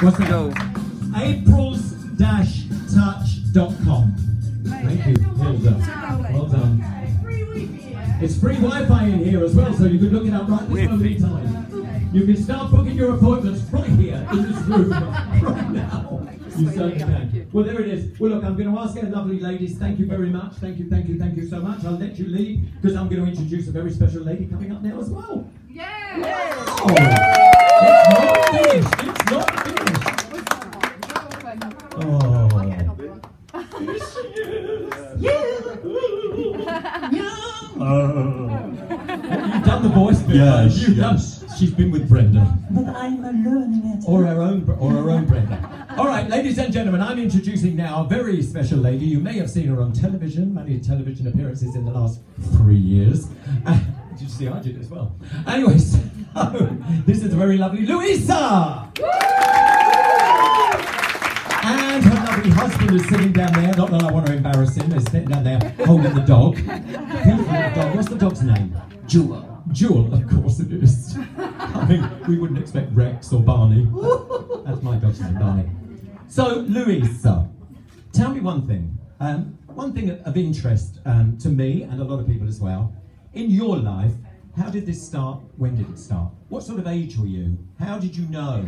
What's the goal? Aprils-touch.com. Thank you. Hilda. Well done. It's free Wi-Fi in here as well, so you can look it up right this moment in time. You can start booking your appointments right here in this room right now. You certainly can. Well, there it is. Well, look, I'm going to ask our lovely ladies, thank you very much. Thank you so much. I'll let you leave because I'm going to introduce a very special lady coming up now as well. Yeah! Oh, it's not finished. Oh. You've done the voice bit. Yes. She's been with Brenda. But I'm learning it. Or her own Brenda. All right, ladies and gentlemen, I'm introducing now a very special lady. You may have seen her on television, many television appearances in the last 3 years. Did you see I did as well? Anyways, this is a very lovely Louisa! And her lovely husband is sitting down there. Not that I want to embarrass him. He's sitting down there holding the dog. What's the dog's name? Jewel. Jewel, of course it is. I mean, we wouldn't expect Rex or Barney. That's my dog's name, Barney. So, Louisa, tell me one thing. One thing of interest to me and a lot of people as well. In your life, how did this start? When did it start? What sort of age were you? How did you know?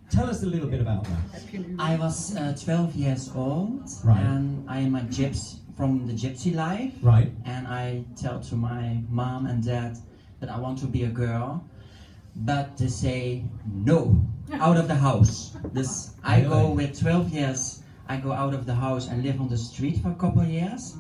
Tell us a little bit about that. I was 12 years old, Right. and I am a gypsy from the gypsy life. Right. And I tell to my mom and dad that I want to be a girl, but they say no, out of the house. I go with 12 years. I go out of the house and live on the street for a couple of years,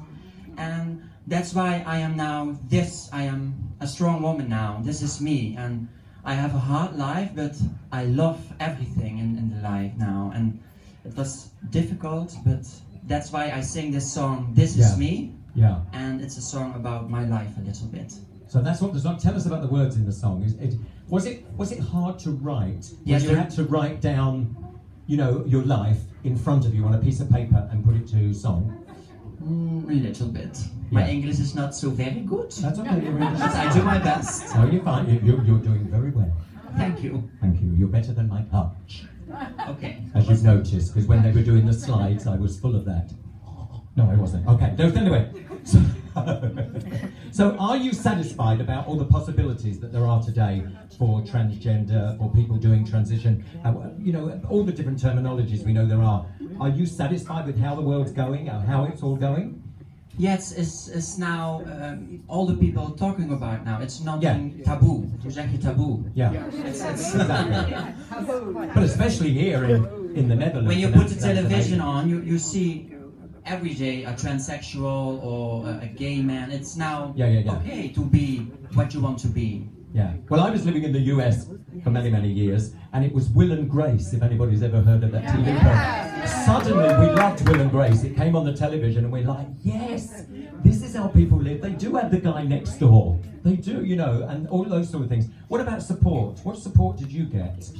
and that's why I am now this. I am a strong woman now. This is me, and I have a hard life, but I love everything in the life now. And it was difficult, but that's why I sing this song, This Is Me. Yeah. And it's a song about my life a little bit. So that's what the song. Tell us about the words in the song. Was it hard to write? Yes, you had to write down, your life in front of you on a piece of paper and put it to song. A little bit. My English is not so very good. That's okay. But I do my best. No, you're fine. You're doing very well. Thank you. Thank you. You're better than my punch. Okay. As you've noticed, because when they were doing the slides, I was full of that. No, I wasn't. Okay. No, anyway. So are you satisfied about all the possibilities that there are today for transgender or people doing transition? All the different terminologies we know there are. Are you satisfied with how the world's going, or how it's all going? Yes, it's now all the people talking about now. It's not taboo. Hoe zeg je taboo? Yeah. Exactly. But especially here in the Netherlands. When you put the television on, you see every day a transsexual or a gay man. It's now okay to be what you want to be. Yeah. Well, I was living in the US for many, many years, and it was Will and Grace, if anybody's ever heard of that TV program. Suddenly, we loved Will and Grace. It came on the television, and we're like, yes, this is how people live. They do have the guy next door. They do, and all those sort of things. What about support? What support did you get?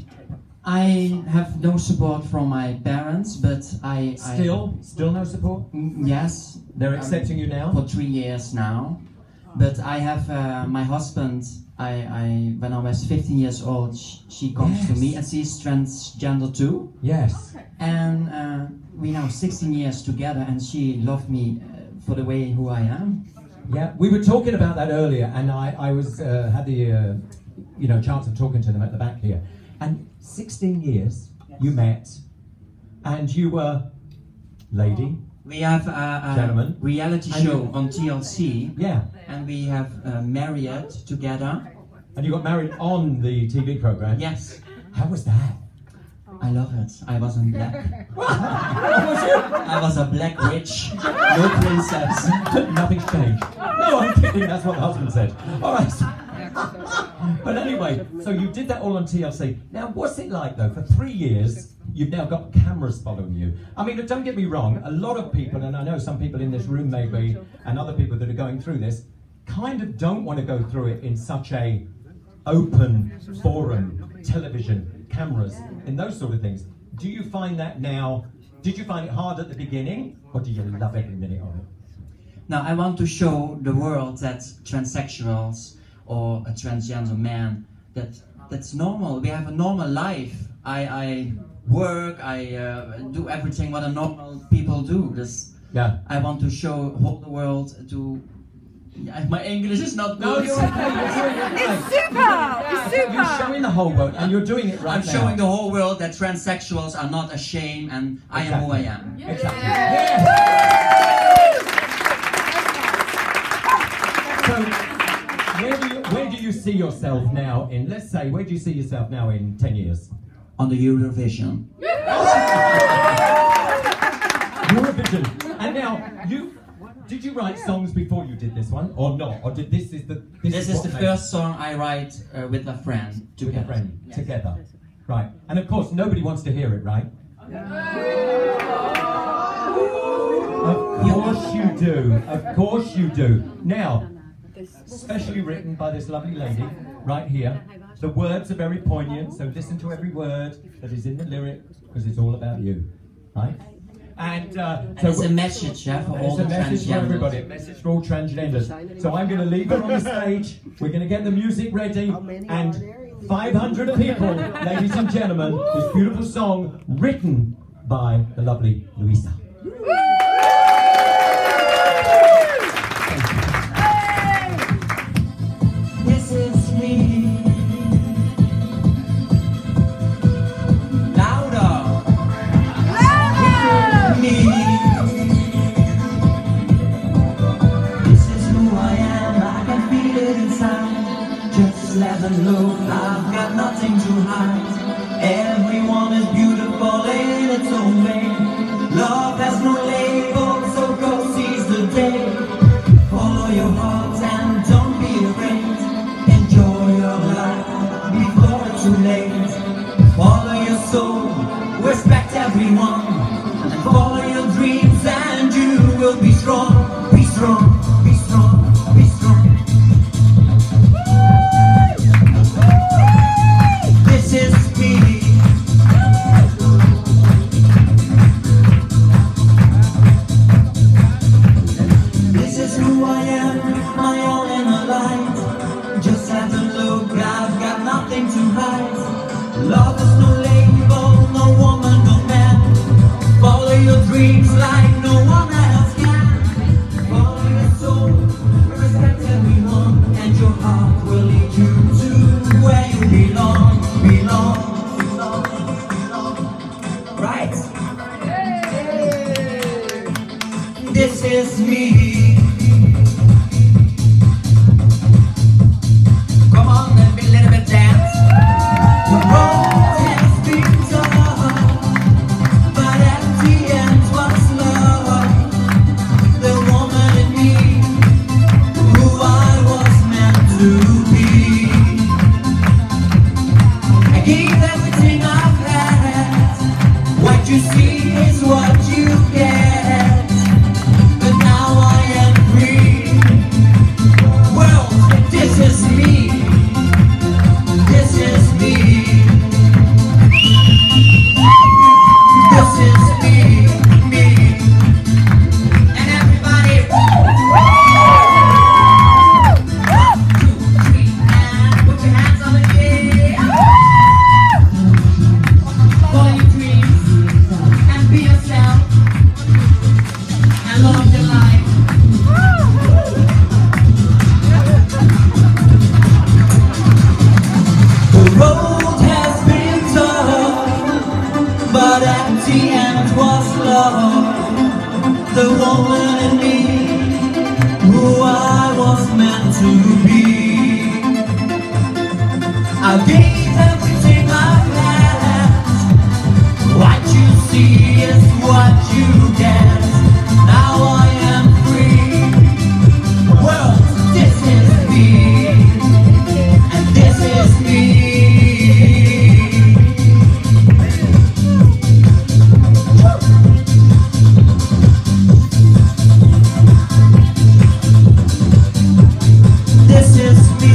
I have no support from my parents, but Still no support? Yes. They're accepting you now? For 3 years now. But I have my husband, when I was 15 years old, she comes to me, and she's transgender too. Yes. And we now 16 years together, and she loved me for the way who I am. Yeah, we were talking about that earlier, and I was had the chance of talking to them at the back here. And 16 years you met, and you were lady. We have a reality show on TLC. Yeah. And we have married together. And you got married on the TV program? Yes. How was that? I love it. I was in black. Was you? I was a black witch. No princess. Nothing's changed. No, I'm kidding. That's what the husband said. All right. But anyway, so you did that all on TLC. Now, what's it like, though? For 3 years, you've now got cameras following you. I mean, don't get me wrong, a lot of people, and I know some people in this room maybe, and other people that are going through this, kind of don't want to go through it in such a open forum, television, cameras, and those sort of things. Do you find that now, did you find it hard at the beginning, or do you love every minute of it? Now, I want to show the world that transsexuals or a transgender man, that's normal. We have a normal life. I work, I do everything what a normal people do. Yeah. I want to show whole the world to. Yeah, my English is not No, good. you're okay. You're doing it right. It's super! It's super! You're showing the whole world, and you're doing it right I'm now. showing the whole world that transsexuals are not a shame, and I am who I am. Exactly. Yeah. So, where do you see yourself now in, let's say, where do you see yourself now in 10 years? On the Eurovision. Eurovision. And now, did you write songs before you did this one, or not? Or did this is the first song I write with a friend together. With a friend together, right? And of course, nobody wants to hear it, right? Of course you do. Of course you do. Now, specially written by this lovely lady right here. The words are very poignant, so listen to every word that is in the lyric because it's all about you, right? And so it's a message, yeah, for all the transgenders. It's a message for everybody, a message for all transgenders. So I'm going to leave her on the stage. We're going to get the music ready, and 500 people, ladies and gentlemen, this beautiful song written by the lovely Louisa. This is me. Let them look, I've got nothing to hide. Everyone is beautiful in its own way. Love has no label, so go seize the day. Follow your heart and don't be afraid. Enjoy your life before it's too late. Follow your soul, respect everyone, and follow your dreams and you will be strong. Be strong, be strong, be strong. This is me. This is who I am, my all in a light. Just have to look, I've got nothing to hide. Love is no label, no woman, no man. Follow your dreams like no one else can. Follow your soul, respect everyone, and your heart will lead you to where you belong. Right? This is me. Come on, let me a little bit dance. The road has been tough, but at the end was love. The woman in me, who I was meant to be. I gave everything I've had. What you see is what you get. But now I am free. Well, this is me. This is me. This is me, me. And everybody, 1, 2, 3, and put your hands on the air. Follow your dreams and be yourself and love your life. The road has been tough, but at the end was love. The woman in me, who I was meant to be. I gave everything I had. What you see is what you get. Now I am free. Well, this is me, and this is me. This is me.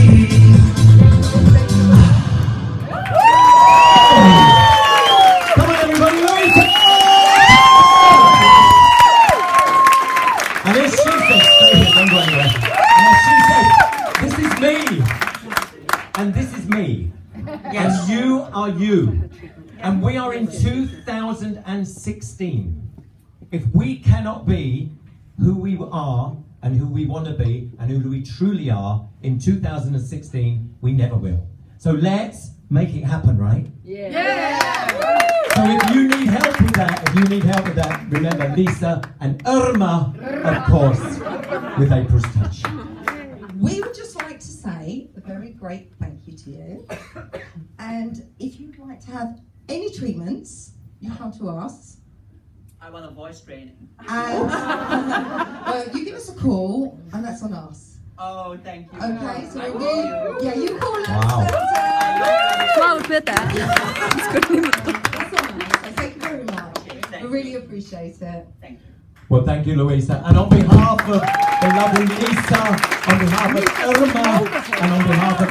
Come on, everybody, Louisa! And we are in 2016. If we cannot be who we are and who we want to be and who we truly are in 2016, we never will. So let's make it happen, right? Yeah. So if you need help with that, remember Lisa and Irma, of course, with April's touch. We would just like to say a very great thank you to you. And if you'd like to have any treatments, you come to us. I want a voice training. And well, you give us a call, and that's on us. Oh, thank you. Okay, so I you call us. Wow. Wow, vet det. That's all right. So thank you very much. We really appreciate it. Thank you. Well, thank you, Louisa. And on behalf of the lovely Lisa, on behalf of Irma, and on behalf of